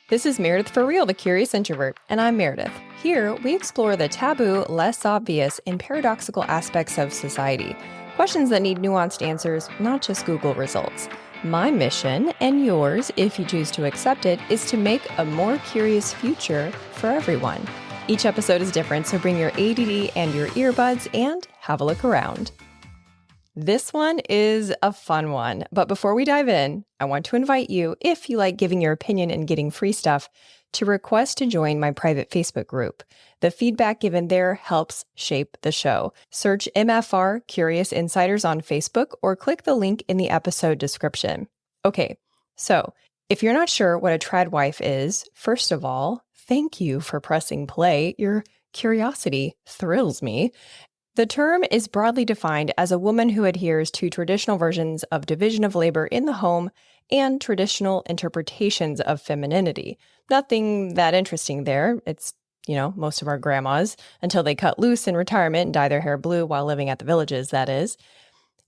This is Meredith for Real, the Curious Introvert, and I'm Meredith. Here, we explore the taboo, less obvious, and paradoxical aspects of society. Questions that need nuanced answers, not just Google results. My mission, and yours, if you choose to accept it, is to make a more curious future for everyone. Each episode is different, so bring your ADD and your earbuds and have a look around. This one is a fun one, but before we dive in, I want to invite you, if you like giving your opinion and getting free stuff, to request to join my private Facebook group. The feedback given there helps shape the show. Search MFR Curious Insiders on Facebook or click the link in the episode description. Okay, so if you're not sure what a tradwife is, first of all, thank you for pressing play. Your curiosity thrills me. The term is broadly defined as a woman who adheres to traditional versions of division of labor in the home and traditional interpretations of femininity. Nothing that interesting there. It's, most of our grandmas until they cut loose in retirement and dye their hair blue while living at the villages, that is.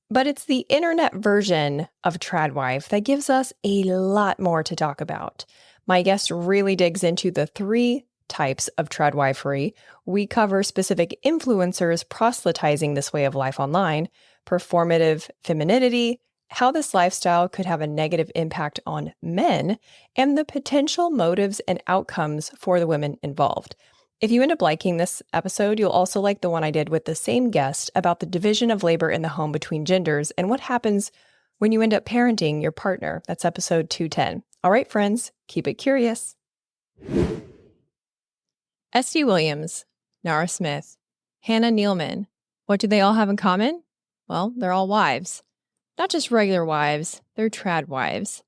But it's the internet version of tradwife that gives us a lot more to talk about. My guest really digs into the three types of tradwifery. We cover specific influencers proselytizing this way of life online, performative femininity, how this lifestyle could have a negative impact on men, and the potential motives and outcomes for the women involved. If you end up liking this episode, you'll also like the one I did with the same guest about the division of labor in the home between genders and what happens when you end up parenting your partner. That's episode 210. All right, friends, keep it curious. Estee Williams, Nara Smith, Hannah Neeleman. What do they all have in common? Well, they're all wives. Not just regular wives, they're tradwives.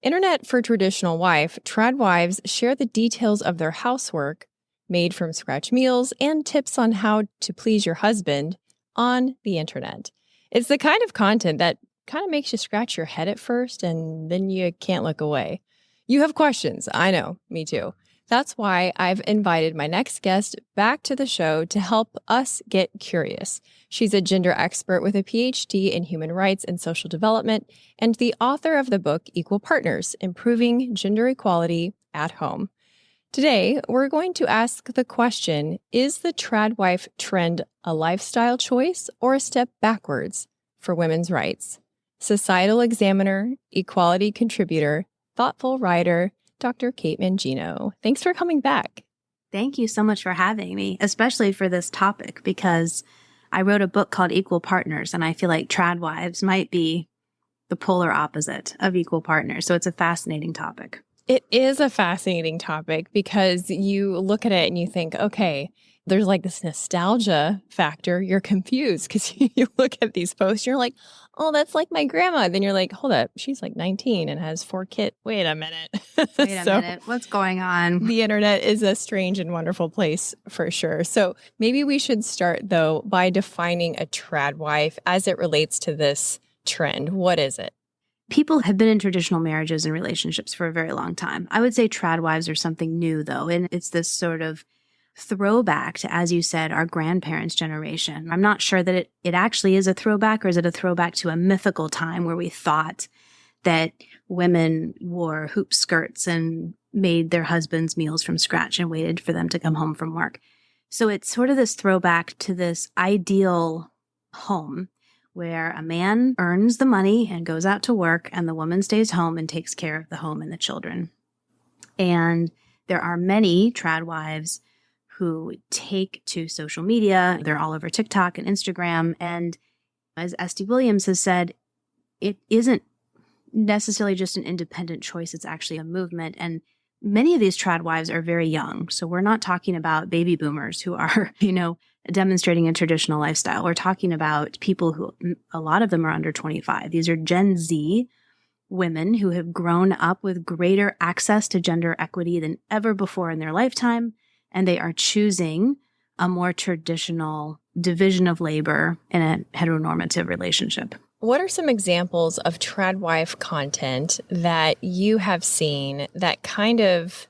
Internet for traditional wife, tradwives share the details of their housework, made from scratch meals, and tips on how to please your husband on the internet. It's the kind of content that kind of makes you scratch your head at first, and then you can't look away. You have questions. I know, me too. That's why I've invited my next guest back to the show to help us get curious. She's a gender expert with a PhD in human rights and social development and the author of the book Equal Partners: Improving Gender Equality at Home. Today, we're going to ask the question, is the tradwife trend a lifestyle choice or a step backwards for women's rights? Societal examiner, equality contributor, thoughtful writer, Dr. Kate Mangino. Thanks for coming back. Thank you so much for having me, especially for this topic, because I wrote a book called Equal Partners, and I feel like tradwives might be the polar opposite of equal partners. So it's a fascinating topic. It is a fascinating topic because you look at it and you think, okay, there's like this nostalgia factor. You're confused because you look at these posts, you're like, oh, that's like my grandma. Then you're like, hold up, she's like 19 and has 4 kids. Wait a minute. Wait a minute. What's going on? The internet is a strange and wonderful place for sure. So maybe we should start, though, by defining a tradwife as it relates to this trend. What is it? People have been in traditional marriages and relationships for a very long time. I would say tradwives are something new, though, and it's this sort of throwback to, as you said, our grandparents' generation. I'm not sure that it actually is a throwback, or is it a throwback to a mythical time where we thought that women wore hoop skirts and made their husbands' meals from scratch and waited for them to come home from work. So it's sort of this throwback to this ideal home where a man earns the money and goes out to work and the woman stays home and takes care of the home and the children. And there are many tradwives who take to social media. They're all over TikTok and Instagram. And as Estee Williams has said, it isn't necessarily just an independent choice. It's actually a movement. And many of these tradwives are very young. So we're not talking about baby boomers who are, demonstrating a traditional lifestyle. We're talking about people who, a lot of them are under 25. These are Gen Z women who have grown up with greater access to gender equity than ever before in their lifetime. And they are choosing a more traditional division of labor in a heteronormative relationship. What are some examples of tradwife content that you have seen that kind of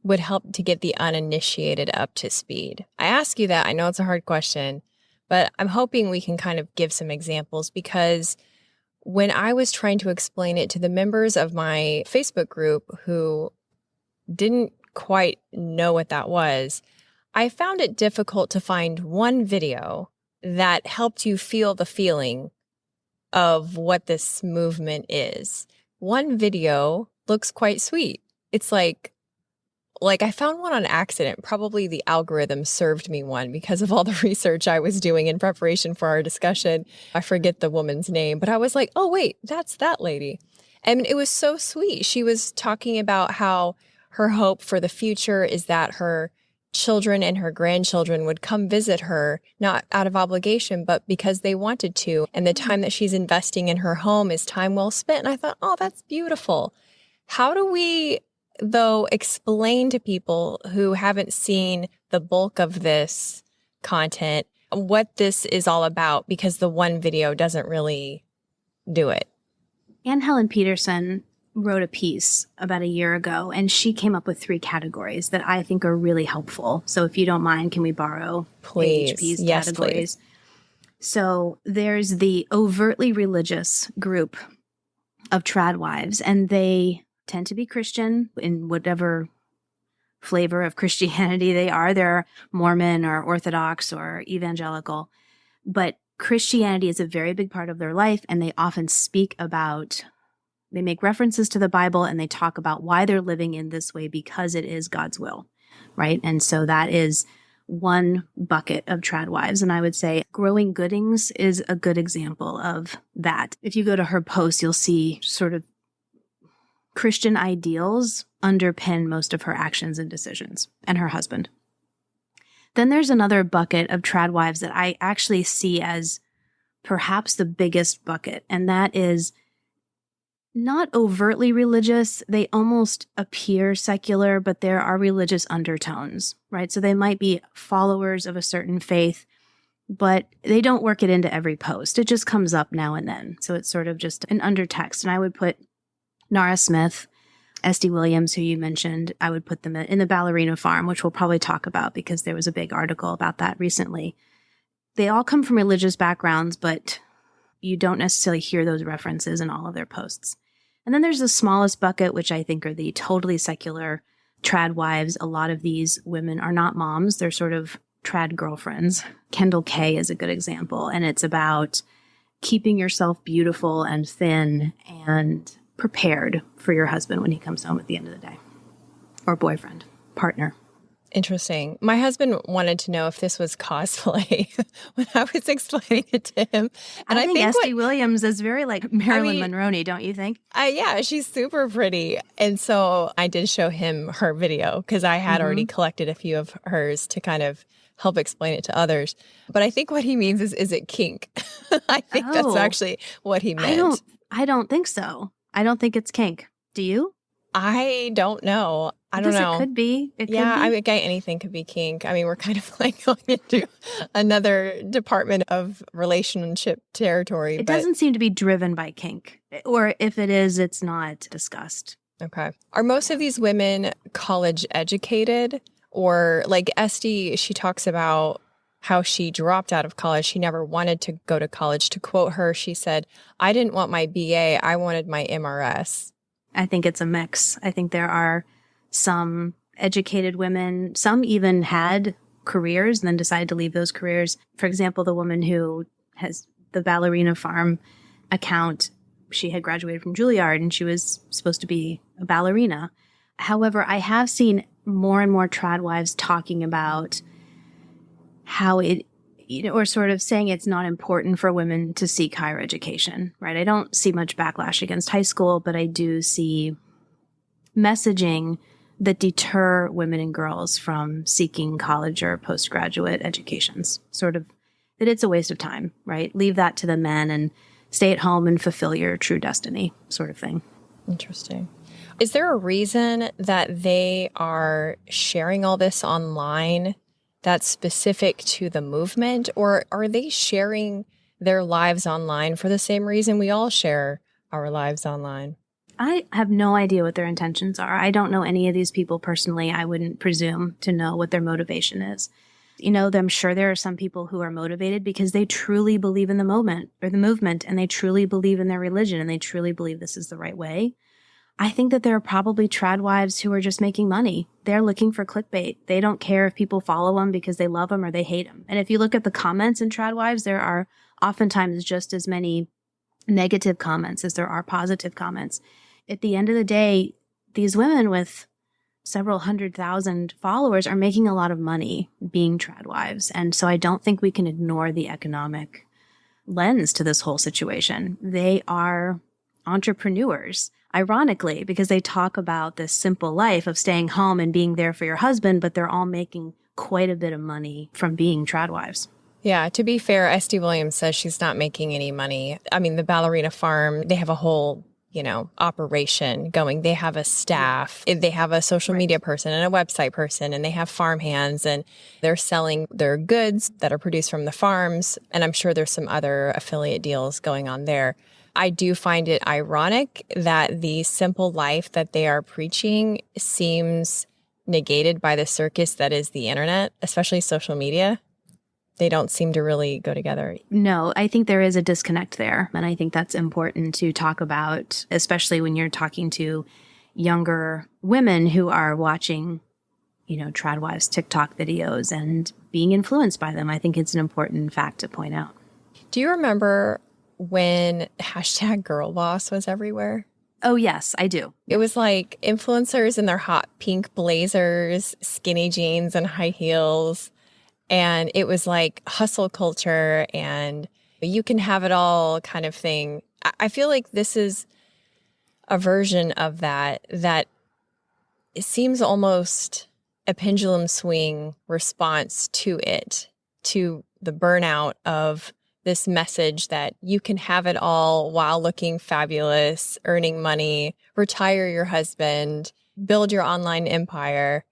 would help to get the uninitiated up to speed? I ask you that. I know it's a hard question, but I'm hoping we can kind of give some examples, because when I was trying to explain it to the members of my Facebook group who didn't quite know what that was, I found it difficult to find one video that helped you feel the feeling of what this movement is. One video looks quite sweet. It's like I found one on accident. Probably the algorithm served me one because of all the research I was doing in preparation for our discussion. I forget the woman's name, but I was like, oh, wait, that's that lady. And it was so sweet. She was talking about how her hope for the future is that her children and her grandchildren would come visit her, not out of obligation, but because they wanted to. And the time that she's investing in her home is time well spent. And I thought, oh, that's beautiful. How do we, though, explain to people who haven't seen the bulk of this content what this is all about? Because the one video doesn't really do it. Anne Helen Peterson wrote a piece about a year ago, and she came up with 3 categories that I think are really helpful. So if you don't mind, can we borrow Please. AHP's Yes, categories? please. So there's the overtly religious group of tradwives, and they tend to be Christian in whatever flavor of Christianity they are. They're Mormon or Orthodox or evangelical, but Christianity is a very big part of their life, and they often speak about, they make references to the Bible, and they talk about why they're living in this way because it is God's will, right? And so that is one bucket of tradwives. And I would say Growing Goodings is a good example of that. If you go to her post, you'll see sort of Christian ideals underpin most of her actions and decisions, and her husband. Then there's another bucket of tradwives that I actually see as perhaps the biggest bucket, and that is not overtly religious. They almost appear secular, but there are religious undertones, right? So they might be followers of a certain faith, but they don't work it into every post. It just comes up now and then. So it's sort of just an undertext. And I would put Nara Smith, Estee Williams, who you mentioned, I would put them in the ballerina farm, which we'll probably talk about because there was a big article about that recently. They all come from religious backgrounds, but you don't necessarily hear those references in all of their posts. And then there's the smallest bucket, which I think are the totally secular tradwives. A lot of these women are not moms. They're sort of trad girlfriends. Kendall Kay is a good example. And it's about keeping yourself beautiful and thin and prepared for your husband when he comes home at the end of the day, or boyfriend, partner. Interesting. My husband wanted to know if this was cosplay when I was explaining it to him. And I think Estee Williams is very like Marilyn Monroe, don't you think? Yeah, she's super pretty. And so I did show him her video because I had already collected a few of hers to kind of help explain it to others. But I think what he means is it kink? I think that's actually what he meant. I don't think so. I don't think it's kink. Do you? I don't know. I don't know. It could be. I mean, anything could be kink. I mean, we're kind of like going into another department of relationship territory. It doesn't seem to be driven by kink. Or if it is, it's not discussed. Okay. Are most of these women college educated? Or like Estee, she talks about how she dropped out of college. She never wanted to go to college. To quote her, she said, "I didn't want my BA. I wanted my MRS." I think it's a mix. I think there are some educated women, some even had careers and then decided to leave those careers. For example, the woman who has the ballerina farm account, she had graduated from Juilliard and she was supposed to be a ballerina. However, I have seen more and more tradwives talking about how it, or sort of saying it's not important for women to seek higher education, right? I don't see much backlash against high school, but I do see messaging that deter women and girls from seeking college or postgraduate educations, sort of that it's a waste of time, right? Leave that to the men and stay at home and fulfill your true destiny, sort of thing. Interesting. Is there a reason that they are sharing all this online that's specific to the movement, or are they sharing their lives online for the same reason we all share our lives online? I have no idea what their intentions are. I don't know any of these people personally. I wouldn't presume to know what their motivation is. You know, I'm sure there are some people who are motivated because they truly believe in the moment or the movement, and they truly believe in their religion, and they truly believe this is the right way. I think that there are probably tradwives who are just making money. They're looking for clickbait. They don't care if people follow them because they love them or they hate them. And if you look at the comments in tradwives, there are oftentimes just as many negative comments as there are positive comments. At the end of the day, these women with several 100,000 followers are making a lot of money being tradwives. And so I don't think we can ignore the economic lens to this whole situation. They are entrepreneurs, ironically, because they talk about this simple life of staying home and being there for your husband, but they're all making quite a bit of money from being tradwives. Yeah, to be fair, Estee Williams says she's not making any money. I mean, the ballerina farm, they have a whole, operation going. They have a staff, they have a social media person and a website person, and they have farm hands, and they're selling their goods that are produced from the farms. And I'm sure there's some other affiliate deals going on there. I do find it ironic that the simple life that they are preaching seems negated by the circus that is the internet, especially social media. They don't seem to really go together. No, I think there is a disconnect there. And I think that's important to talk about, especially when you're talking to younger women who are watching, tradwives TikTok videos and being influenced by them. I think it's an important fact to point out. Do you remember when #girlboss was everywhere? Oh, yes, I do. It was like influencers in their hot pink blazers, skinny jeans, and high heels. And it was like hustle culture and you can have it all kind of thing. I feel like this is a version of that it seems almost a pendulum swing response to it, to the burnout of this message that you can have it all while looking fabulous, earning money, retire your husband, build your online empire.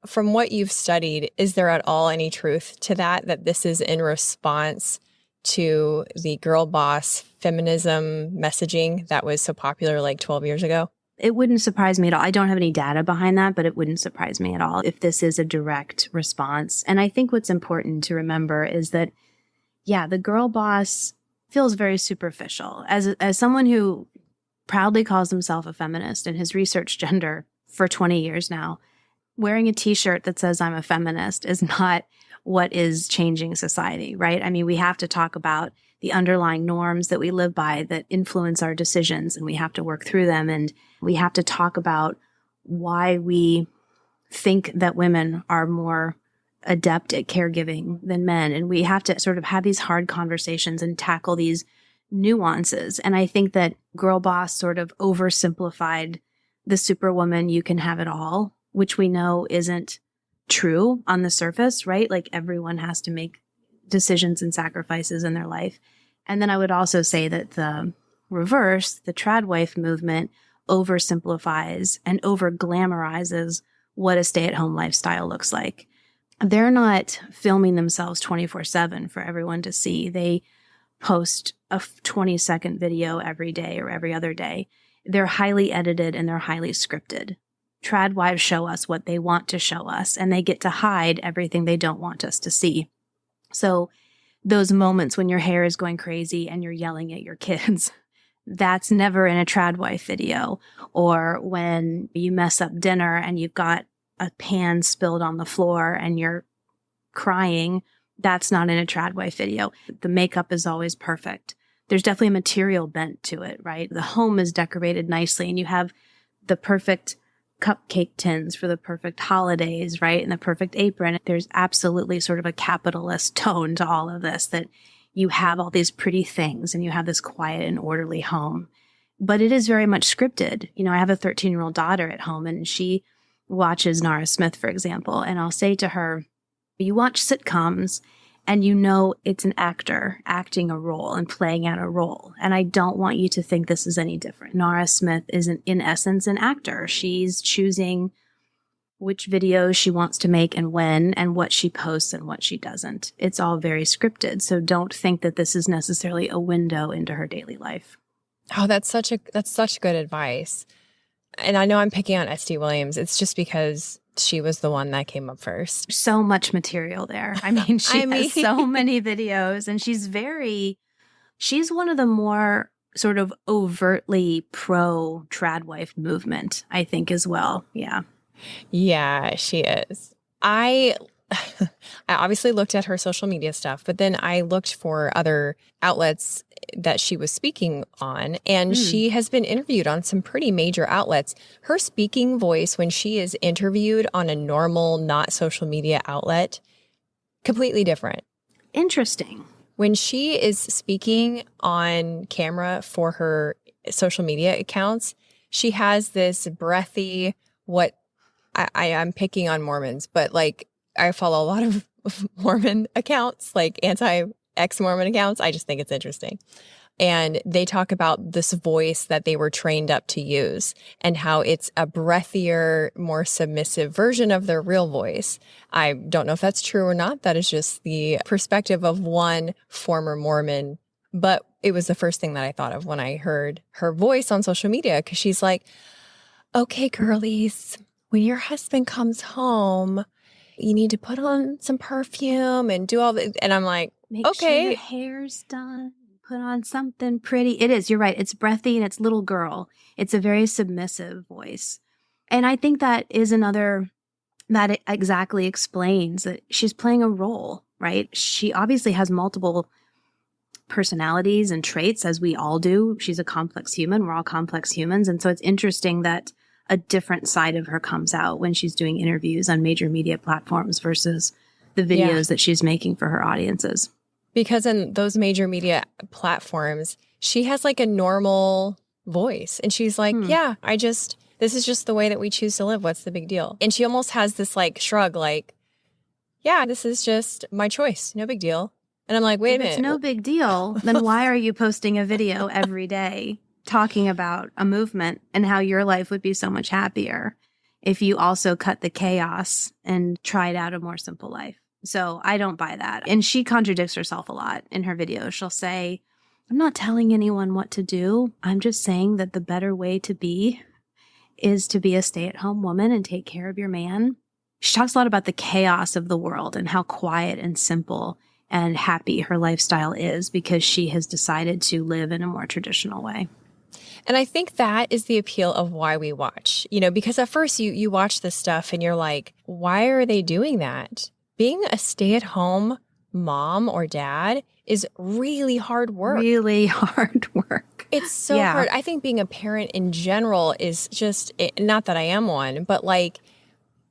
From what you've studied, is there at all any truth to that this is in response to the girl boss feminism messaging that was so popular like 12 years ago? It wouldn't surprise me at all. I don't have any data behind that, but it wouldn't surprise me at all if this is a direct response. And I think what's important to remember is that, the girl boss feels very superficial. As someone who proudly calls himself a feminist and has researched gender for 20 years now, wearing a t-shirt that says I'm a feminist is not what is changing society, right? I mean, we have to talk about the underlying norms that we live by that influence our decisions, and we have to work through them. And we have to talk about why we think that women are more adept at caregiving than men. And we have to sort of have these hard conversations and tackle these nuances. And I think that Girl Boss sort of oversimplified the superwoman, you can have it all, which we know isn't true on the surface, right? Like everyone has to make decisions and sacrifices in their life. And then I would also say that the reverse, the tradwife movement, oversimplifies and over-glamorizes what a stay-at-home lifestyle looks like. They're not filming themselves 24/7 for everyone to see. They post a 20-second video every day or every other day. They're highly edited and they're highly scripted. Tradwives show us what they want to show us, and they get to hide everything they don't want us to see. So those moments when your hair is going crazy and you're yelling at your kids, that's never in a tradwife video. Or when you mess up dinner and you've got a pan spilled on the floor and you're crying, that's not in a tradwife video. The makeup is always perfect. There's definitely a material bent to it, right? The home is decorated nicely and you have the perfect cupcake tins for the perfect holidays, right? And the perfect apron. There's absolutely sort of a capitalist tone to all of this, that you have all these pretty things and you have this quiet and orderly home. But it is very much scripted. I have a 13-year-old daughter at home and she watches Nara Smith, for example. And I'll say to her, you watch sitcoms and it's an actor acting a role and playing out a role. And I don't want you to think this is any different. Nara Smith is, in essence, an actor. She's choosing which videos she wants to make and when, and what she posts and what she doesn't. It's all very scripted. So don't think that this is necessarily a window into her daily life. Oh, that's such good advice. And I know I'm picking on Estee Williams. It's just because she was the one that came up first. So much material there. I mean, she has so many videos and she's one of the more sort of overtly pro tradwife movement, I think, as well. Yeah. Yeah, she is. I I obviously looked at her social media stuff, but then I looked for other outlets that she was speaking on, and she has been interviewed on some pretty major outlets. Her speaking voice when she is interviewed on a normal, not social media outlet, completely different. Interesting. When she is speaking on camera for her social media accounts, she has this breathy, what I'm picking on Mormons, but like I follow a lot of Mormon accounts, like anti-ex-Mormon accounts. I just think it's interesting. And they talk about this voice that they were trained up to use and how it's a breathier, more submissive version of their real voice. I don't know if that's true or not. That is just the perspective of one former Mormon. But it was the first thing that I thought of when I heard her voice on social media, because she's like, okay, girlies, when your husband comes home, you need to put on some perfume and do all that. And I'm like, Make sure your hair's done. Put on something pretty. It is. You're right. It's breathy and it's little girl. It's a very submissive voice. And I think that is another that it exactly explains that she's playing a role, right? She obviously has multiple personalities and traits, as we all do. She's a complex human. We're all complex humans. And so it's interesting that a different side of her comes out when she's doing interviews on major media platforms versus the videos that she's making for her audiences. Because in those major media platforms, she has like a normal voice. And she's like, yeah, this is just the way that we choose to live. What's the big deal? And she almost has this like shrug, like, yeah, this is just my choice. No big deal. And I'm like, wait a minute. If it's no big deal, then why are you posting a video every day talking about a movement and how your life would be so much happier if you also cut the chaos and tried out a more simple life? So I don't buy that. And she contradicts herself a lot in her videos. She'll say, I'm not telling anyone what to do. I'm just saying that the better way to be is to be a stay-at-home woman and take care of your man. She talks a lot about the chaos of the world and how quiet and simple and happy her lifestyle is because she has decided to live in a more traditional way. And I think that is the appeal of why we watch, because at first you watch this stuff and you're like, why are they doing that? Being a stay-at-home mom or dad is really hard work. Really hard work. It's so hard. I think being a parent in general is just, not that I am one, but like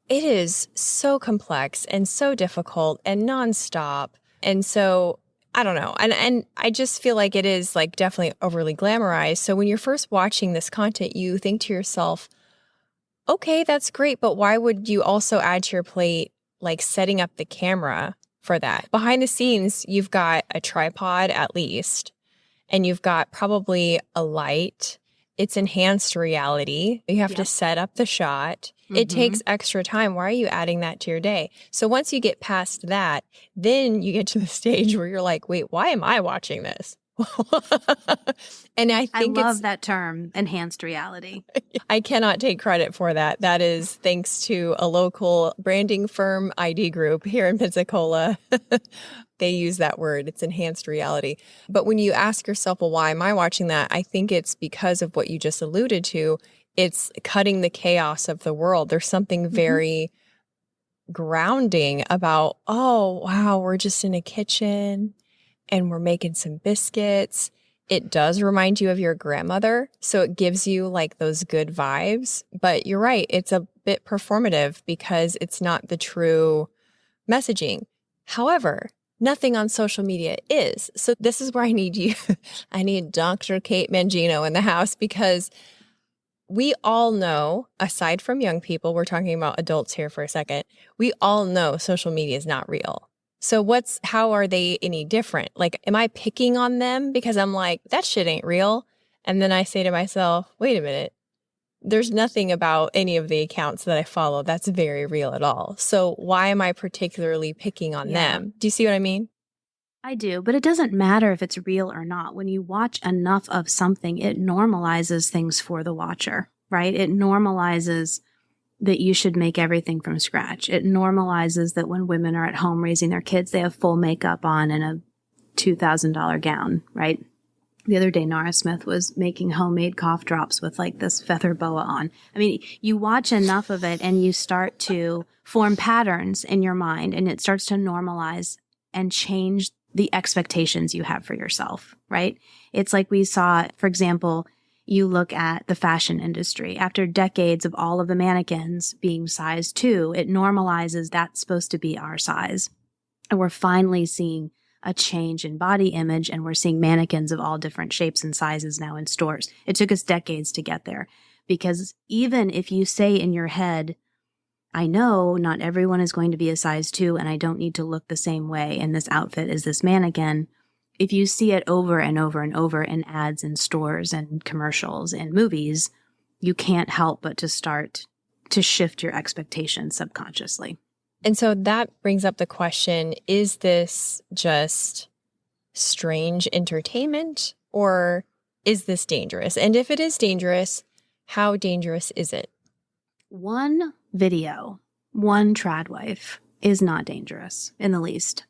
it is so complex and so difficult and nonstop. And so I don't know. And I just feel like it is like definitely overly glamorized. So when you're first watching this content, you think to yourself, okay, that's great. But why would you also add to your plate like setting up the camera for that? Behind the scenes, you've got a tripod at least, and you've got probably a light. It's enhanced reality. You have to set up the shot. It takes extra time. Why are you adding that to your day? So once you get past that, then you get to the stage where you're like, wait, why am I watching this? And I think I love that term, enhanced reality. I cannot take credit for that. That is thanks to a local branding firm, ID Group here in Pensacola. They use that word. It's enhanced reality. But when you ask yourself, well, why am I watching that? I think it's because of what you just alluded to. It's cutting the chaos of the world. There's something very grounding about, oh, wow, we're just in a kitchen and we're making some biscuits. It does remind you of your grandmother. So it gives you like those good vibes. But you're right. It's a bit performative because it's not the true messaging. However, nothing on social media is. So this is where I need you. I need Dr. Kate Mangino in the house, because we all know, aside from young people, we're talking about adults here for a second, we all know social media is not real. So how are they any different? Like, am I picking on them because I'm like, that shit ain't real? And then I say to myself, wait a minute, there's nothing about any of the accounts that I follow that's very real at all. So why am I particularly picking on them? Do you see what I mean? I do, but it doesn't matter if it's real or not. When you watch enough of something, it normalizes things for the watcher, right? It normalizes that you should make everything from scratch. It normalizes that when women are at home raising their kids, they have full makeup on and a $2,000 gown, right? The other day, Nara Smith was making homemade cough drops with like this feather boa on. I mean, you watch enough of it and you start to form patterns in your mind, and it starts to normalize and change the expectations you have for yourself, right? It's like we saw, for example, you look at the fashion industry. After decades of all of the mannequins being size 2, it normalizes that's supposed to be our size. And we're finally seeing a change in body image, and we're seeing mannequins of all different shapes and sizes now in stores. It took us decades to get there, because even if you say in your head, I know not everyone is going to be a size 2 and I don't need to look the same way in this outfit as this mannequin, if you see it over and over and over in ads in stores and commercials and movies, you can't help but to start to shift your expectations subconsciously. And so that brings up the question, is this just strange entertainment, or is this dangerous? And if it is dangerous, how dangerous is it? One video, one tradwife is not dangerous in the least.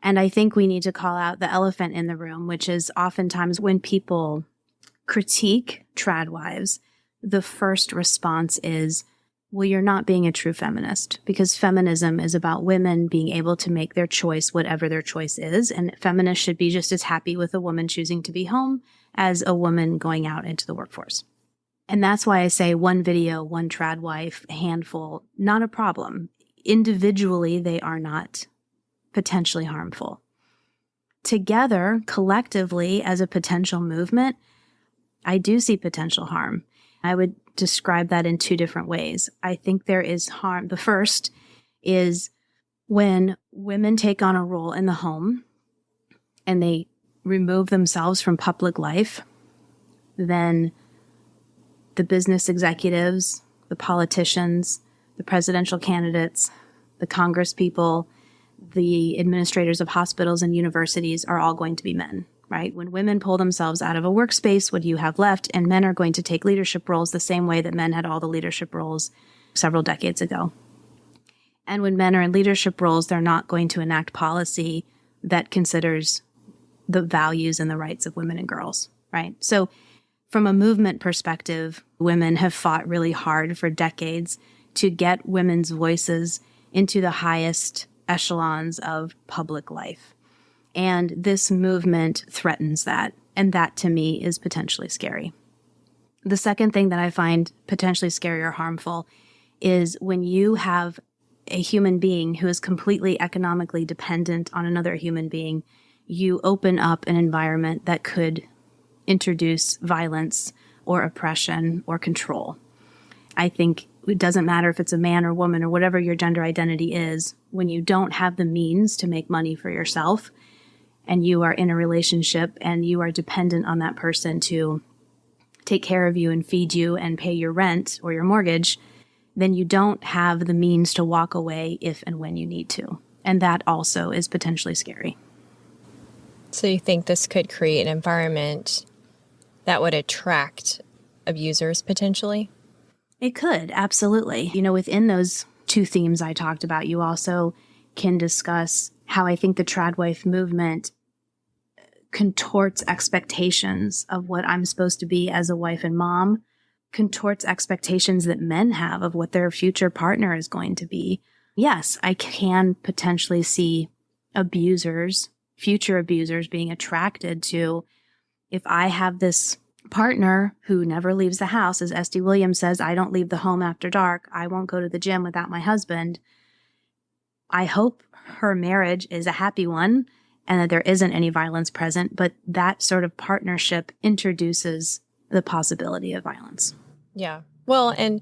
And I think we need to call out the elephant in the room, which is oftentimes when people critique tradwives, the first response is, well, you're not being a true feminist, because feminism is about women being able to make their choice, whatever their choice is. And feminists should be just as happy with a woman choosing to be home as a woman going out into the workforce. And that's why I say one video, one tradwife, a handful, not a problem. Individually, they are not potentially harmful. Together, collectively, as a potential movement, I do see potential harm. I would describe that in 2 different ways. I think there is harm. The first is when women take on a role in the home and they remove themselves from public life, then the business executives, the politicians, the presidential candidates, the Congress people, the administrators of hospitals and universities are all going to be men. Right? When women pull themselves out of a workspace, what do you have left? And men are going to take leadership roles the same way that men had all the leadership roles several decades ago. And when men are in leadership roles, they're not going to enact policy that considers the values and the rights of women and girls, right? So from a movement perspective, women have fought really hard for decades to get women's voices into the highest echelons of public life. And this movement threatens that. And that, to me, is potentially scary. The second thing that I find potentially scary or harmful is when you have a human being who is completely economically dependent on another human being, you open up an environment that could introduce violence or oppression or control. I think it doesn't matter if it's a man or woman or whatever your gender identity is, when you don't have the means to make money for yourself, and you are in a relationship and you are dependent on that person to take care of you and feed you and pay your rent or your mortgage, then you don't have the means to walk away if and when you need to. And that also is potentially scary. So you think this could create an environment that would attract abusers potentially? It could, absolutely. Within those 2 themes I talked about, you also can discuss how I think the tradwife movement contorts expectations of what I'm supposed to be as a wife and mom, contorts expectations that men have of what their future partner is going to be. Yes, I can potentially see future abusers being attracted to, if I have this partner who never leaves the house, as Estee Williams says, I don't leave the home after dark, I won't go to the gym without my husband. I hope her marriage is a happy one and that there isn't any violence present, but that sort of partnership introduces the possibility of violence. Yeah. Well, and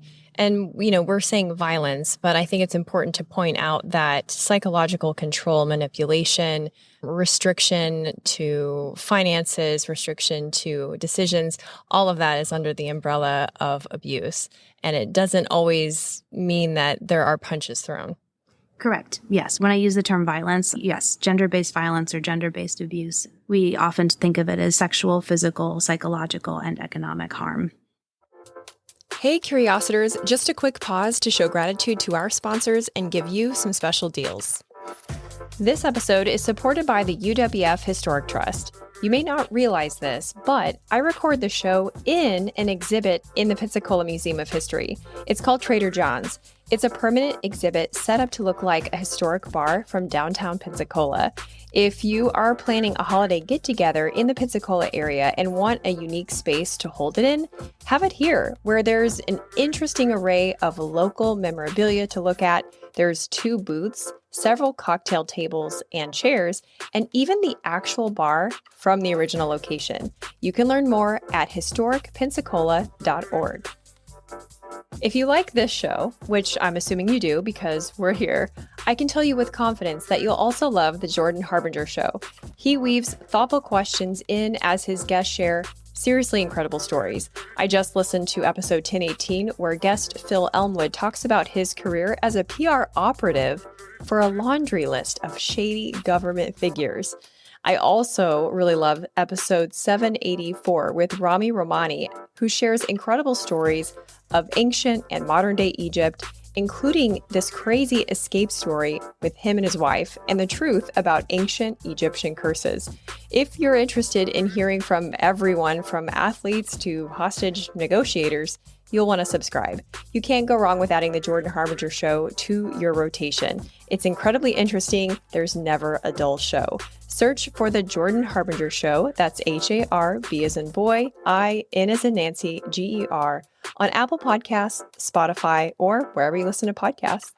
we're saying violence, but I think it's important to point out that psychological control, manipulation, restriction to finances, restriction to decisions, all of that is under the umbrella of abuse. And it doesn't always mean that there are punches thrown. Correct. Yes. When I use the term violence, yes, gender-based violence or gender-based abuse, we often think of it as sexual, physical, psychological, and economic harm. Hey, Curiositors, just a quick pause to show gratitude to our sponsors and give you some special deals. This episode is supported by the UWF Historic Trust. You may not realize this, but I record the show in an exhibit in the Pensacola Museum of History. It's called Trader John's. It's a permanent exhibit set up to look like a historic bar from downtown Pensacola. If you are planning a holiday get-together in the Pensacola area and want a unique space to hold it in, have it here, where there's an interesting array of local memorabilia to look at. There's 2 booths, several cocktail tables and chairs, and even the actual bar from the original location. You can learn more at historicpensacola.org. If you like this show, which I'm assuming you do because we're here, I can tell you with confidence that you'll also love The Jordan Harbinger Show. He weaves thoughtful questions in as his guests share seriously incredible stories. I just listened to episode 1018, where guest Phil Elmwood talks about his career as a PR operative for a laundry list of shady government figures. I also really love episode 784 with Rami Romani, who shares incredible stories of ancient and modern-day Egypt, including this crazy escape story with him and his wife and the truth about ancient Egyptian curses. If you're interested in hearing from everyone from athletes to hostage negotiators, you'll want to subscribe. You can't go wrong with adding the Jordan Harbinger Show to your rotation. It's incredibly interesting. There's never a dull show. Search for the Jordan Harbinger Show, that's H-A-R-B as in boy, I-N as in Nancy, G-E-R, on Apple Podcasts, Spotify, or wherever you listen to podcasts.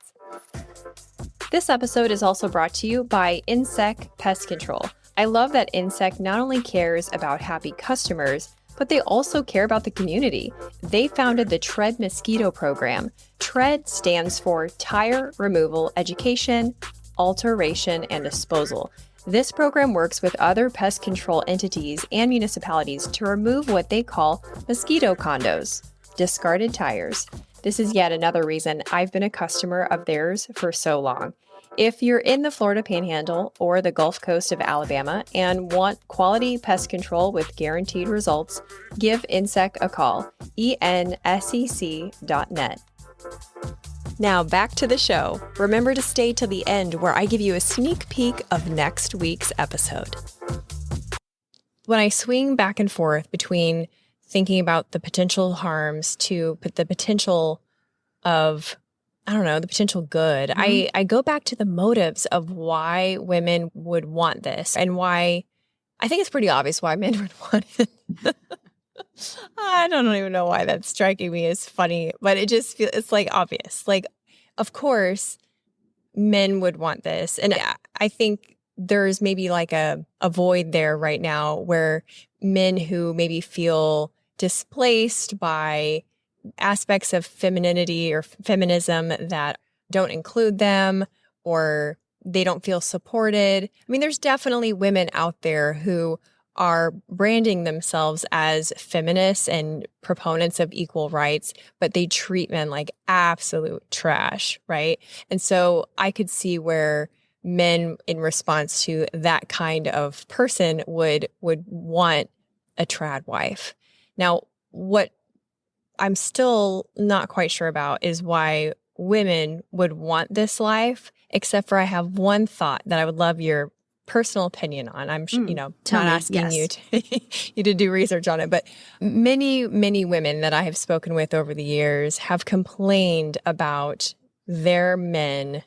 This episode is also brought to you by Insect Pest Control. I love that Insect not only cares about happy customers, but they also care about the community. They founded the TRED Mosquito Program. TRED stands for Tire Removal Education, Alteration, and Disposal. This program works with other pest control entities and municipalities to remove what they call mosquito condos, discarded tires. This is yet another reason I've been a customer of theirs for so long. If you're in the Florida Panhandle or the Gulf Coast of Alabama and want quality pest control with guaranteed results, give Insect a call, ensec.net. Now back to the show. Remember to stay till the end where I give you a sneak peek of next week's episode. When I swing back and forth between thinking about the potential harms to the potential of, I don't know, the potential good, I go back to the motives of why women would want this and why I think it's pretty obvious why men would want it. I don't even know why that's striking me as funny, but it just feels, it's like obvious. Like, of course, men would want this. And I think there's maybe like a void there right now where men who maybe feel displaced by aspects of femininity or feminism that don't include them or they don't feel supported. I mean, there's definitely women out there who are branding themselves as feminists and proponents of equal rights, but they treat men like absolute trash, right? And so I could see where men, in response to that kind of person, would want a tradwife. Now, what I'm still not quite sure about is why women would want this life, except for I have one thought that I would love your personal opinion on. I'm, not asking you to do research on it, but many, many women that I have spoken with over the years have complained about their men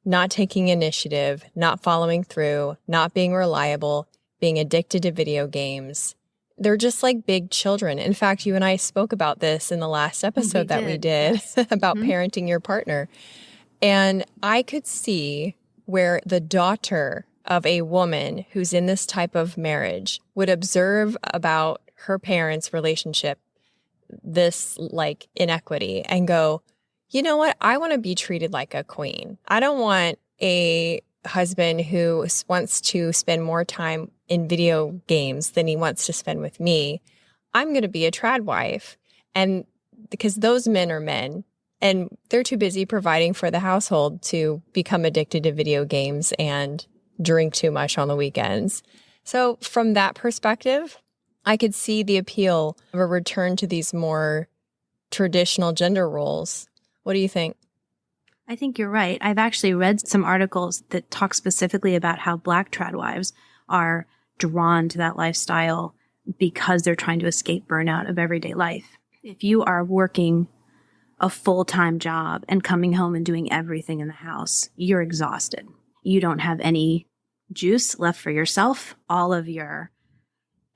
not taking initiative, not following through, not being reliable, being addicted to video games. They're just like big children. In fact, you and I spoke about this in the last episode we did yes. about parenting your partner. And I could see where the daughter of a woman who's in this type of marriage would observe about her parents' relationship, this like inequity, and go, you know what? I want to be treated like a queen. I don't want a husband who wants to spend more time in video games than he wants to spend with me. I'm going to be a tradwife. And because those men are men and they're too busy providing for the household to become addicted to video games and drink too much on the weekends. So from that perspective, I could see the appeal of a return to these more traditional gender roles. What do you think? I think you're right. I've actually read some articles that talk specifically about how Black tradwives are drawn to that lifestyle because they're trying to escape burnout of everyday life. If you are working a full-time job and coming home and doing everything in the house, you're exhausted. You don't have any juice left for yourself. All of your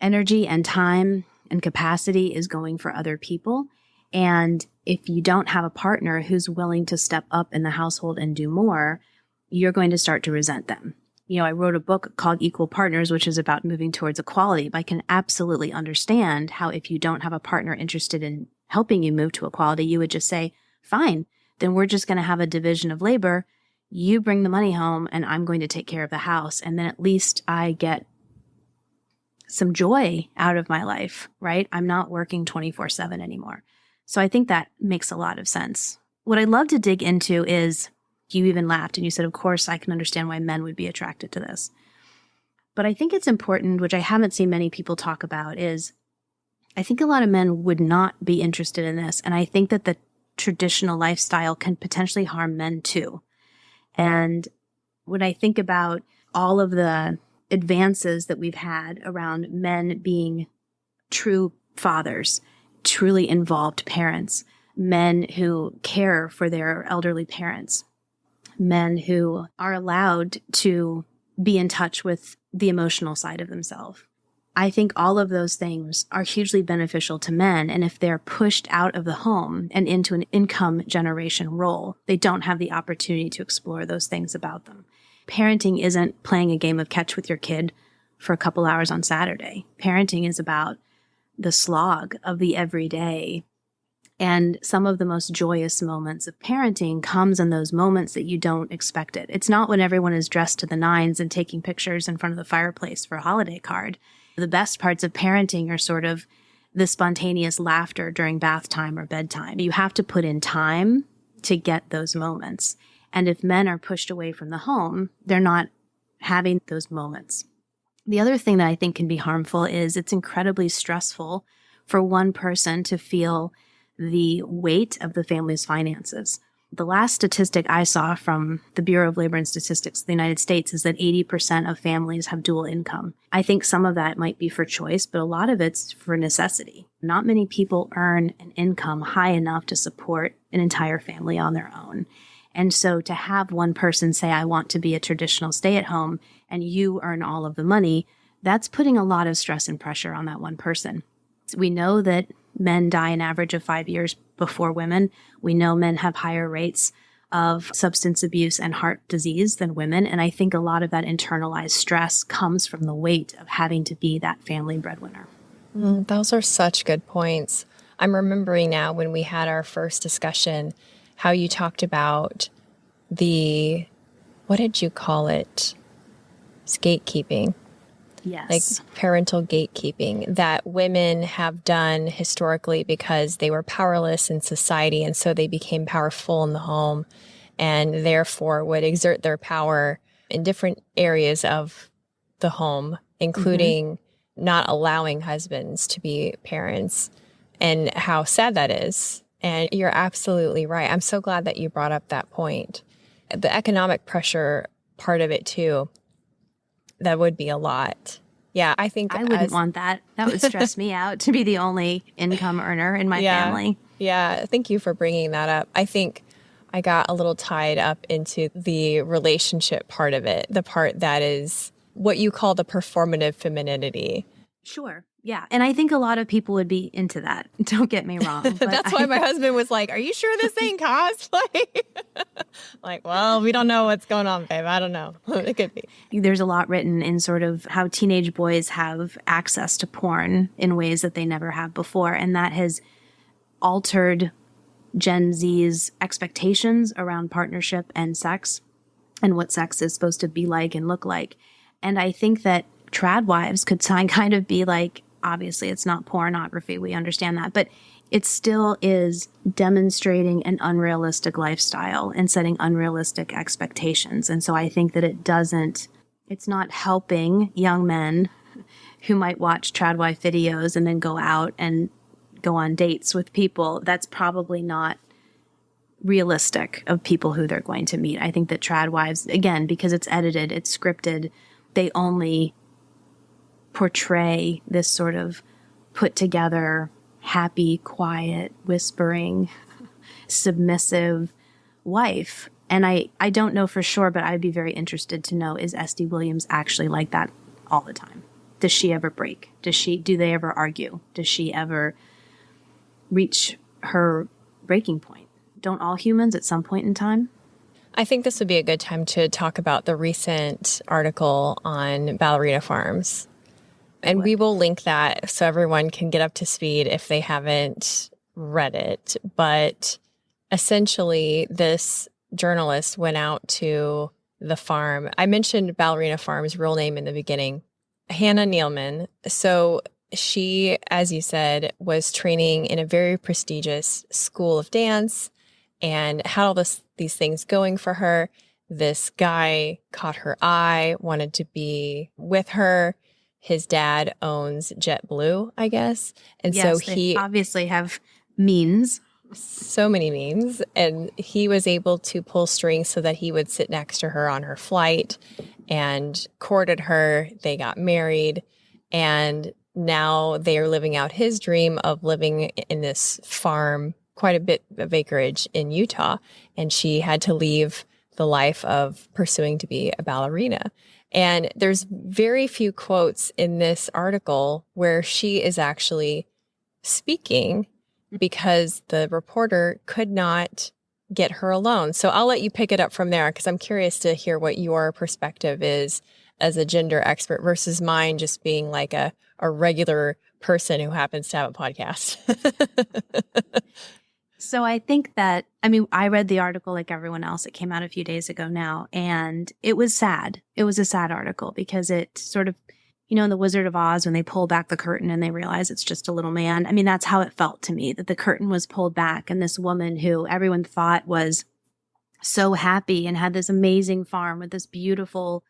energy and time and capacity is going for other people. And if you don't have a partner who's willing to step up in the household and do more, you're going to start to resent them. I wrote a book called Equal Partners, which is about moving towards equality. But I can absolutely understand how if you don't have a partner interested in helping you move to equality, you would just say, fine, then we're just going to have a division of labor. You bring the money home and I'm going to take care of the house. And then at least I get some joy out of my life, right? I'm not working 24/7 anymore. So I think that makes a lot of sense. What I'd love to dig into is, you even laughed and you said, of course, I can understand why men would be attracted to this. But I think it's important, which I haven't seen many people talk about, is I think a lot of men would not be interested in this. And I think that the traditional lifestyle can potentially harm men too. And when I think about all of the advances that we've had around men being true fathers, truly involved parents, men who care for their elderly parents, men who are allowed to be in touch with the emotional side of themselves. I think all of those things are hugely beneficial to men. And if they're pushed out of the home and into an income generation role, they don't have the opportunity to explore those things about them. Parenting isn't playing a game of catch with your kid for a couple hours on Saturday. Parenting is about the slog of the everyday. And some of the most joyous moments of parenting comes in those moments that you don't expect it. It's not when everyone is dressed to the nines and taking pictures in front of the fireplace for a holiday card. The best parts of parenting are sort of the spontaneous laughter during bath time or bedtime. You have to put in time to get those moments. And if men are pushed away from the home, they're not having those moments. The other thing that I think can be harmful is it's incredibly stressful for one person to feel the weight of the family's finances. The last statistic I saw from the Bureau of Labor and Statistics of the United States is that 80% of families have dual income. I think some of that might be for choice, but a lot of it's for necessity. Not many people earn an income high enough to support an entire family on their own. And so to have one person say, I want to be a traditional stay-at-home, and you earn all of the money, that's putting a lot of stress and pressure on that one person. We know that men die an average of 5 years before women. We know men have higher rates of substance abuse and heart disease than women. And I think a lot of that internalized stress comes from the weight of having to be that family breadwinner. Those are such good points. I'm remembering now when we had our first discussion, how you talked about what did you call it? It's gatekeeping. Yes. Like parental gatekeeping that women have done historically because they were powerless in society. And so they became powerful in the home and therefore would exert their power in different areas of the home, including not allowing husbands to be parents, and how sad that is. And you're absolutely right. I'm so glad that you brought up that point. The economic pressure part of it too, that would be a lot. Yeah, I think I wouldn't want that. That would stress me out to be the only income earner in my family. Yeah, thank you for bringing that up. I think I got a little tied up into the relationship part of it, the part that is what you call the performative femininity. Sure. Yeah. And I think a lot of people would be into that. Don't get me wrong. But That's why my husband was like, are you sure this ain't cosplay? Like, well, we don't know what's going on, babe. I don't know. It could be. There's a lot written in sort of how teenage boys have access to porn in ways that they never have before. And that has altered Gen Z's expectations around partnership and sex and what sex is supposed to be like and look like. And I think that Tradwives could kind of be like, obviously it's not pornography, we understand that, but it still is demonstrating an unrealistic lifestyle and setting unrealistic expectations. And so I think that it's not helping young men who might watch Tradwife videos and then go out and go on dates with people. That's probably not realistic of people who they're going to meet. I think that Tradwives, again, because it's edited, it's scripted, they only portray this sort of put together, happy, quiet, whispering, submissive wife. And I don't know for sure, but I'd be very interested to know, is Estee Williams actually like that all the time? Does she ever break? Do they ever argue? Does she ever reach her breaking point? Don't all humans at some point in time? I think this would be a good time to talk about the recent article on ballerina farms. And we will link that so everyone can get up to speed if they haven't read it. But essentially, this journalist went out to the farm. I mentioned Ballerina Farm's real name in the beginning, Hannah Neeleman. So she, as you said, was training in a very prestigious school of dance and had all these things going for her. This guy caught her eye, wanted to be with her. His dad owns JetBlue, I guess. And yes, so he obviously have means. So many memes. And he was able to pull strings so that he would sit next to her on her flight and courted her. They got married. And now they are living out his dream of living in this farm, quite a bit of acreage in Utah. And she had to leave the life of pursuing to be a ballerina. And there's very few quotes in this article where she is actually speaking because the reporter could not get her alone. So I'll let you pick it up from there because I'm curious to hear what your perspective is as a gender expert versus mine just being like a regular person who happens to have a podcast. So I think that, I read the article like everyone else. It came out a few days ago now, and it was sad. It was a sad article because it sort of, in The Wizard of Oz, when they pull back the curtain and they realize it's just a little man. That's how it felt to me, that the curtain was pulled back and this woman who everyone thought was so happy and had this amazing farm with this beautiful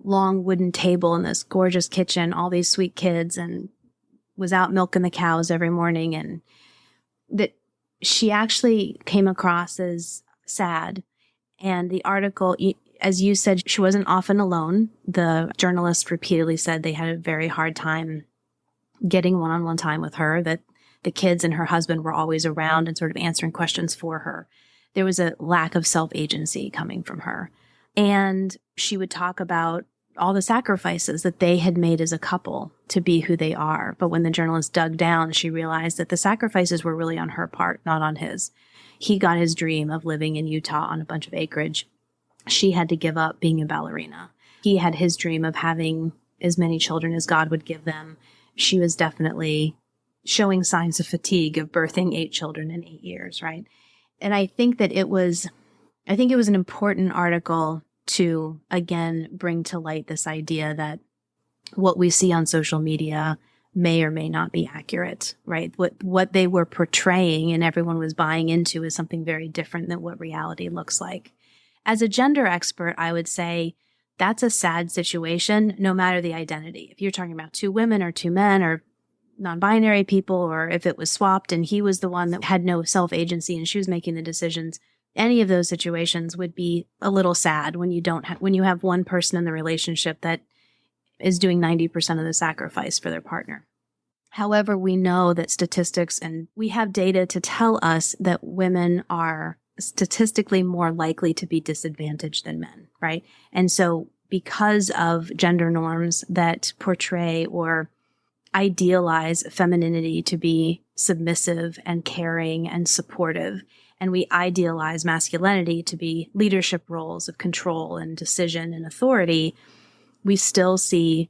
long wooden table and this gorgeous kitchen, all these sweet kids, and was out milking the cows every morning, and that she actually came across as sad. And the article, as you said, she wasn't often alone. The journalist repeatedly said they had a very hard time getting one-on-one time with her, that the kids and her husband were always around and sort of answering questions for her. There was a lack of self-agency coming from her. And she would talk about all the sacrifices that they had made as a couple to be who they are. But when the journalist dug down, she realized that the sacrifices were really on her part, not on his. He got his dream of living in Utah on a bunch of acreage. She had to give up being a ballerina. He had his dream of having as many children as God would give them. She was definitely showing signs of fatigue of birthing 8 children in 8 years, right? And I think it was an important article to, again, bring to light this idea that what we see on social media may or may not be accurate, right? What they were portraying and everyone was buying into is something very different than what reality looks like. As a gender expert, I would say that's a sad situation, no matter the identity. If you're talking about 2 women or 2 men or non-binary people, or if it was swapped and he was the one that had no self-agency and she was making the decisions, any of those situations would be a little sad when you have one person in the relationship that is doing 90% of the sacrifice for their partner. However, we know that statistics, and we have data to tell us that women are statistically more likely to be disadvantaged than men, right? And so because of gender norms that portray or idealize femininity to be submissive and caring and supportive, and we idealize masculinity to be leadership roles of control and decision and authority, we still see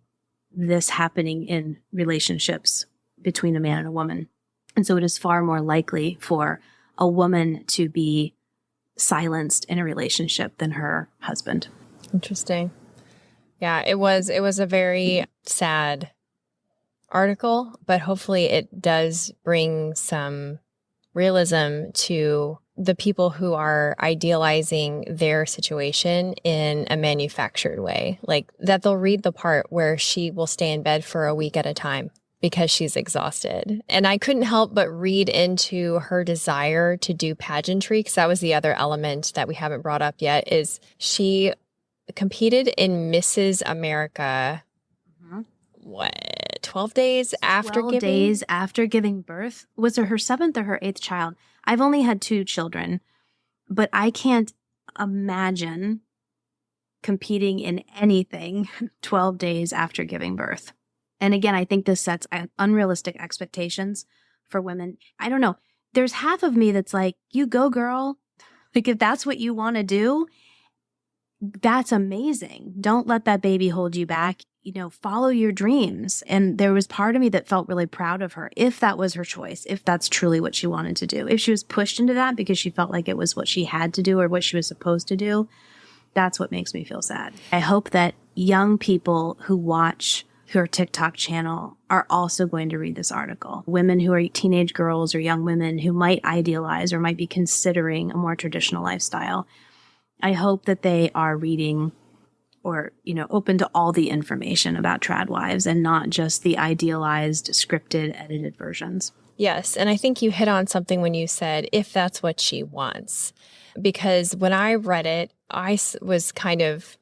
this happening in relationships between a man and a woman. And so it is far more likely for a woman to be silenced in a relationship than her husband. Interesting. Yeah, it was a very sad article, but hopefully it does bring some realism to the people who are idealizing their situation in a manufactured way, like that they'll read the part where she will stay in bed for a week at a time because she's exhausted. And I couldn't help but read into her desire to do pageantry, because that was the other element that we haven't brought up yet, is she competed in Mrs. America. What? 12 days after 12 giving? days after giving birth. Was it her 7th or her 8th child? I've only had 2 children, but I can't imagine competing in anything 12 days after giving birth. And again, I think this sets unrealistic expectations for women. I don't know. There's half of me that's like, you go, girl. Like, if that's what you want to do, that's amazing. Don't let that baby hold you back. Follow your dreams. And there was part of me that felt really proud of her, if that was her choice, if that's truly what she wanted to do. If she was pushed into that because she felt like it was what she had to do or what she was supposed to do, that's what makes me feel sad. I hope that young people who watch her TikTok channel are also going to read this article. Women who are teenage girls or young women who might idealize or might be considering a more traditional lifestyle. I hope that they are reading or, open to all the information about Tradwives and not just the idealized, scripted, edited versions. Yes. And I think you hit on something when you said, if that's what she wants. Because when I read it, I was kind of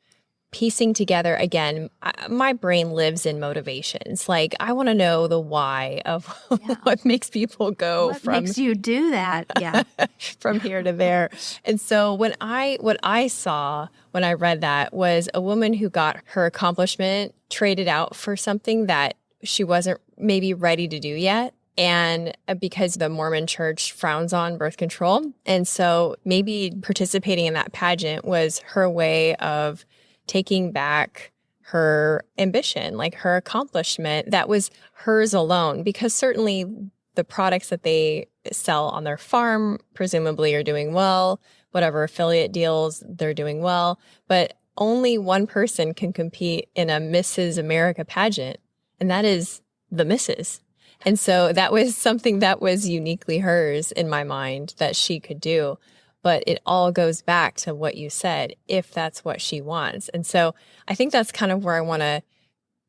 piecing together, again, my brain lives in motivations. Like, I want to know the why of what makes people go what makes you do that? Yeah. from here to there. And so what I saw when I read that was a woman who got her accomplishment traded out for something that she wasn't maybe ready to do yet. And because the Mormon church frowns on birth control. And so maybe participating in that pageant was her way of taking back her ambition, like her accomplishment that was hers alone, because certainly the products that they sell on their farm presumably are doing well, whatever affiliate deals, they're doing well, but only one person can compete in a Mrs. America pageant, and that is the Mrs. And so that was something that was uniquely hers in my mind that she could do. But it all goes back to what you said, if that's what she wants. And so I think that's kind of where I want to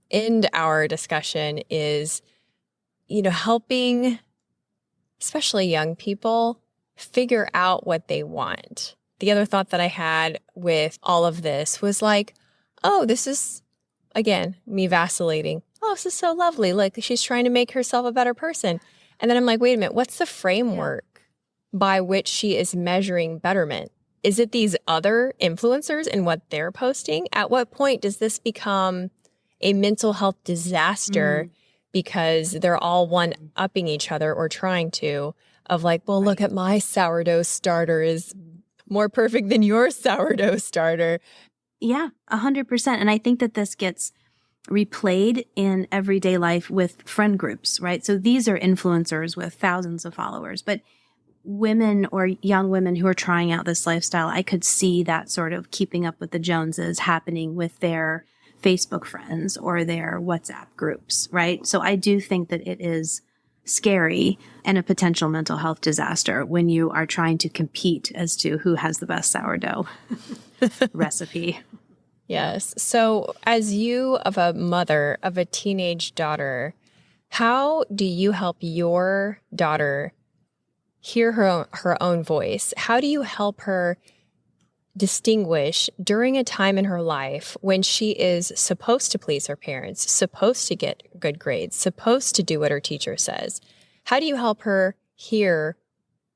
end our discussion is, helping especially young people figure out what they want. The other thought that I had with all of this was like, oh, this is, again, me vacillating. Oh, this is so lovely. Like, she's trying to make herself a better person. And then I'm like, wait a minute, what's the framework by which she is measuring betterment? Is it these other influencers and what they're posting? At what point does this become a mental health disaster because they're all one-upping each other or trying to, of like, well, look at my sourdough starter is more perfect than your sourdough starter. Yeah, 100%. And I think that this gets replayed in everyday life with friend groups, right? So these are influencers with thousands of followers, but women or young women who are trying out this lifestyle, I could see that sort of keeping up with the Joneses happening with their Facebook friends or their WhatsApp groups, right? So I do think that it is scary and a potential mental health disaster when you are trying to compete as to who has the best sourdough recipe. Yes. So as you of a mother of a teenage daughter, how do you help your daughter hear her own voice? How do you help her distinguish during a time in her life when she is supposed to please her parents, supposed to get good grades, supposed to do what her teacher says? How do you help her hear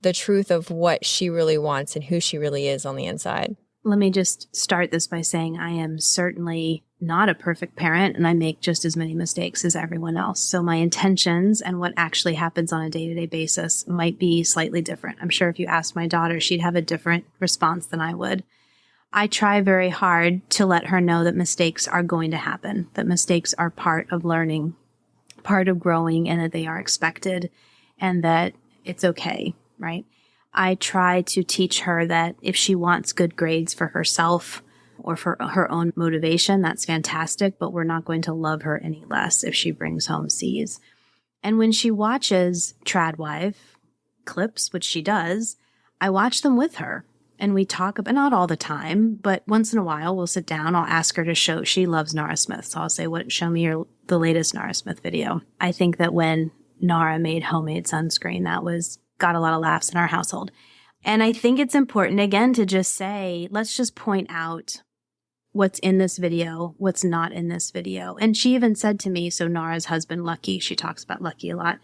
the truth of what she really wants and who she really is on the inside? Let me just start this by saying I am certainly not a perfect parent and I make just as many mistakes as everyone else. So my intentions and what actually happens on a day-to-day basis might be slightly different. I'm sure if you asked my daughter, she'd have a different response than I would. I try very hard to let her know that mistakes are going to happen, that mistakes are part of learning, part of growing, and that they are expected and that it's okay, right? I try to teach her that if she wants good grades for herself or for her own motivation, that's fantastic, but we're not going to love her any less if she brings home C's. And when she watches Tradwife clips, which she does, I watch them with her. And we talk about, not all the time, but once in a while we'll sit down. I'll ask her to show, she loves Nara Smith. So I'll say, show me the latest Nara Smith video. I think that when Nara made homemade sunscreen, got a lot of laughs in our household. And I think it's important, again, to just say, let's just point out what's in this video, what's not in this video. And she even said to me, so Nara's husband, Lucky, she talks about Lucky a lot.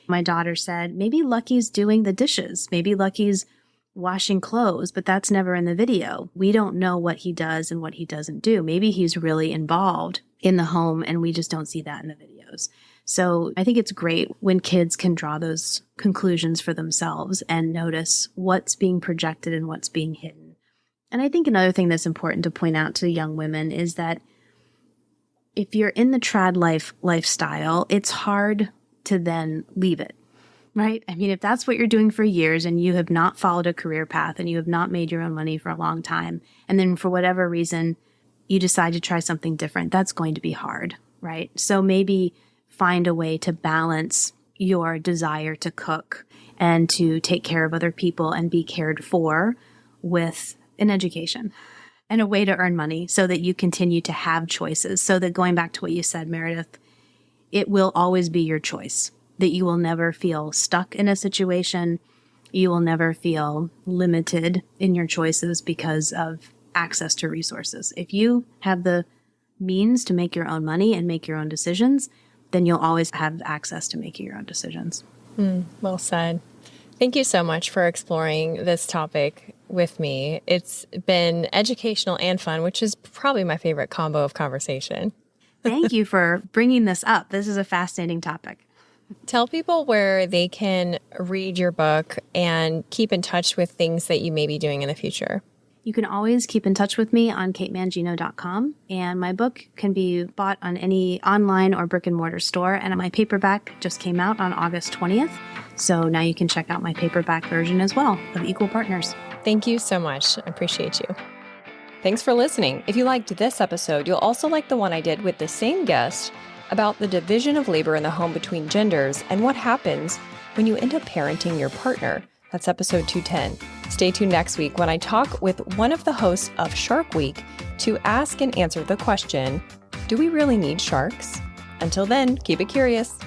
My daughter said, maybe Lucky's doing the dishes. Maybe Lucky's washing clothes, but that's never in the video. We don't know what he does and what he doesn't do. Maybe he's really involved in the home and we just don't see that in the videos. So I think it's great when kids can draw those conclusions for themselves and notice what's being projected and what's being hidden. And I think another thing that's important to point out to young women is that if you're in the trad lifestyle, it's hard to then leave it, right? I mean, if that's what you're doing for years and you have not followed a career path and you have not made your own money for a long time, and then for whatever reason, you decide to try something different, that's going to be hard, right? So maybe find a way to balance your desire to cook and to take care of other people and be cared for with an education and a way to earn money so that you continue to have choices. So that going back to what you said, Meredith, it will always be your choice, that you will never feel stuck in a situation. You will never feel limited in your choices because of access to resources. If you have the means to make your own money and make your own decisions, then you'll always have access to making your own decisions. Well said. Thank you so much for exploring this topic with me. It's been educational and fun, which is probably my favorite combo of conversation. Thank you for bringing this up. This is a fascinating topic. Tell people where they can read your book and keep in touch with things that you may be doing in the future. You can always keep in touch with me on katemangino.com, and my book can be bought on any online or brick and mortar store, and my paperback just came out on August 20th, so now you can check out my paperback version as well of Equal Partners. Thank you so much. I appreciate you. Thanks for listening. If you liked this episode, you'll also like the one I did with the same guest about the division of labor in the home between genders and what happens when you end up parenting your partner. That's episode 210. Stay tuned next week when I talk with one of the hosts of Shark Week to ask and answer the question, do we really need sharks? Until then, keep it curious.